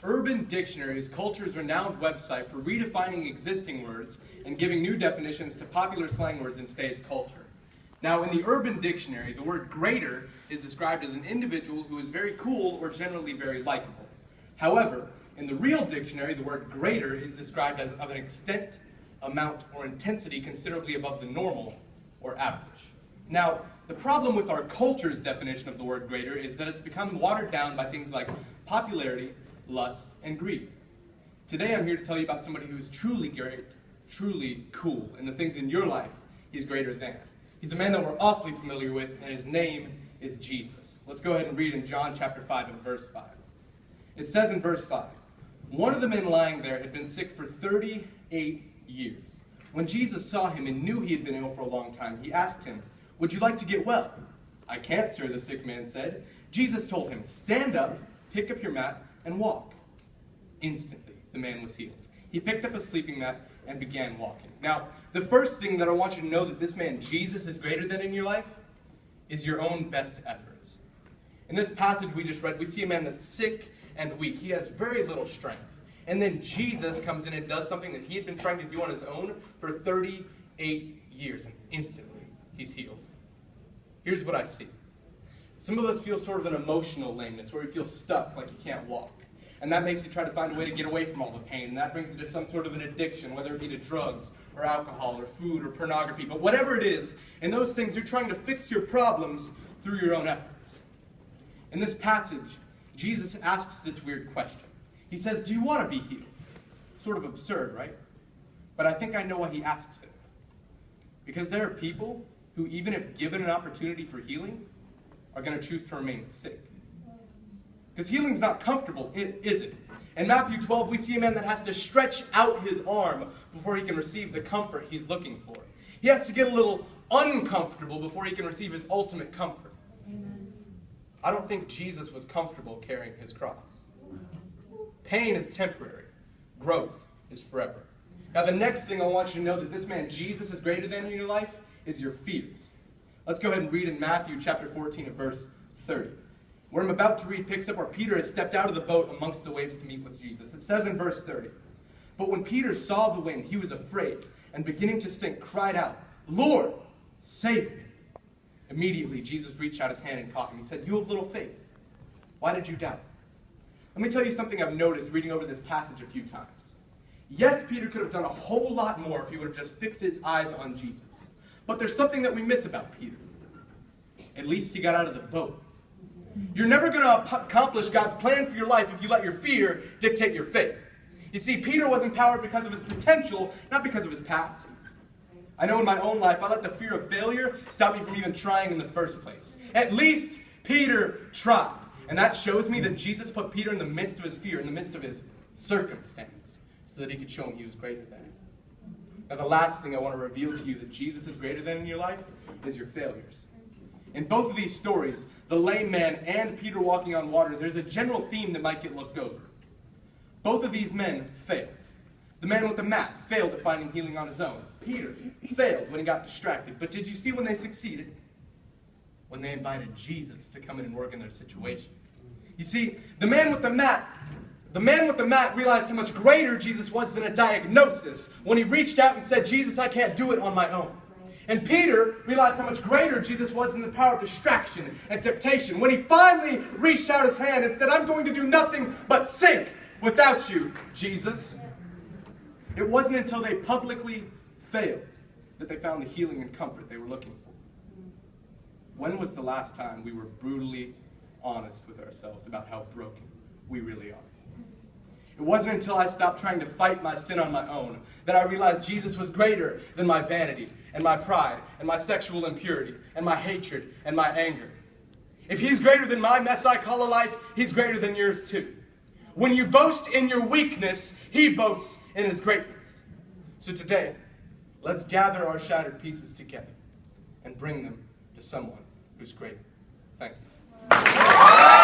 Urban Dictionary is culture's renowned website for redefining existing words and giving new definitions to popular slang words in today's culture. Now, in the Urban Dictionary, the word greater is described as an individual who is very cool or generally very likable. However, in the Real Dictionary, the word greater is described as of an extent, amount, or intensity considerably above the normal or average. Now, the problem with our culture's definition of the word greater is that it's become watered down by things like popularity, lust, and greed. Today I'm here to tell you about somebody who is truly great, truly cool, and the things in your life he's greater than. He's a man that we're awfully familiar with, and his name is Jesus. Let's go ahead and read in John chapter 5 and verse 5. It says in verse 5, "One of the men lying there had been sick for 38 years. When Jesus saw him and knew he had been ill for a long time, he asked him, 'Would you like to get well?' 'I can't, sir,' the sick man said. Jesus told him, 'Stand up, pick up your mat, and walk.' Instantly, the man was healed. He picked up a sleeping mat and began walking." Now, the first thing that I want you to know that this man Jesus is greater than in your life is your own best efforts. In this passage we just read, we see a man that's sick and weak. He has very little strength. And then Jesus comes in and does something that he had been trying to do on his own for 38 years, and instantly he's healed. Here's what I see. Some of us feel sort of an emotional lameness, where we feel stuck, like you can't walk. And that makes you try to find a way to get away from all the pain. And that brings you to some sort of an addiction, whether it be to drugs or alcohol or food or pornography. But whatever it is, in those things, you're trying to fix your problems through your own efforts. In this passage, Jesus asks this weird question. He says, "Do you want to be healed?" Sort of absurd, right? But I think I know why he asks it. Because there are people who, even if given an opportunity for healing, are going to choose to remain sick. Because healing's not comfortable, is it? In Matthew 12, we see a man that has to stretch out his arm before he can receive the comfort he's looking for. He has to get a little uncomfortable before he can receive his ultimate comfort. Amen. I don't think Jesus was comfortable carrying his cross. Pain is temporary. Growth is forever. Now, the next thing I want you to know that this man Jesus is greater than in your life is your fears. Let's go ahead and read in Matthew chapter 14 and verse 30. Where I'm about to read picks up where Peter has stepped out of the boat amongst the waves to meet with Jesus. It says in verse 30, "But when Peter saw the wind, he was afraid, and beginning to sink, cried out, 'Lord, save me.' Immediately Jesus reached out his hand and caught him. He said, 'You have little faith. Why did you doubt?'" Let me tell you something I've noticed reading over this passage a few times. Yes, Peter could have done a whole lot more if he would have just fixed his eyes on Jesus. But there's something that we miss about Peter. At least he got out of the boat. You're never going to accomplish God's plan for your life if you let your fear dictate your faith. You see, Peter was empowered because of his potential, not because of his past. I know in my own life, I let the fear of failure stop me from even trying in the first place. At least Peter tried. And that shows me that Jesus put Peter in the midst of his fear, in the midst of his circumstance, so that he could show him he was greater than it. Now, the last thing I want to reveal to you that Jesus is greater than in your life is your failures. In both of these stories, the lame man and Peter walking on water, there's a general theme that might get looked over. Both of these men failed. The man with the mat failed at finding healing on his own. Peter failed when he got distracted. But did you see when they succeeded? When they invited Jesus to come in and work in their situation. You see, the man with the mat realized how much greater Jesus was than a diagnosis when he reached out and said, "Jesus, I can't do it on my own." And Peter realized how much greater Jesus was than the power of distraction and temptation when he finally reached out his hand and said, "I'm going to do nothing but sink without you, Jesus." It wasn't until they publicly failed that they found the healing and comfort they were looking for. When was the last time we were brutally honest with ourselves about how broken we really are? It wasn't until I stopped trying to fight my sin on my own that I realized Jesus was greater than my vanity and my pride and my sexual impurity and my hatred and my anger. If he's greater than my mess I call a life, he's greater than yours too. When you boast in your weakness, he boasts in his greatness. So today, let's gather our shattered pieces together and bring them to someone who's greater. Thank you.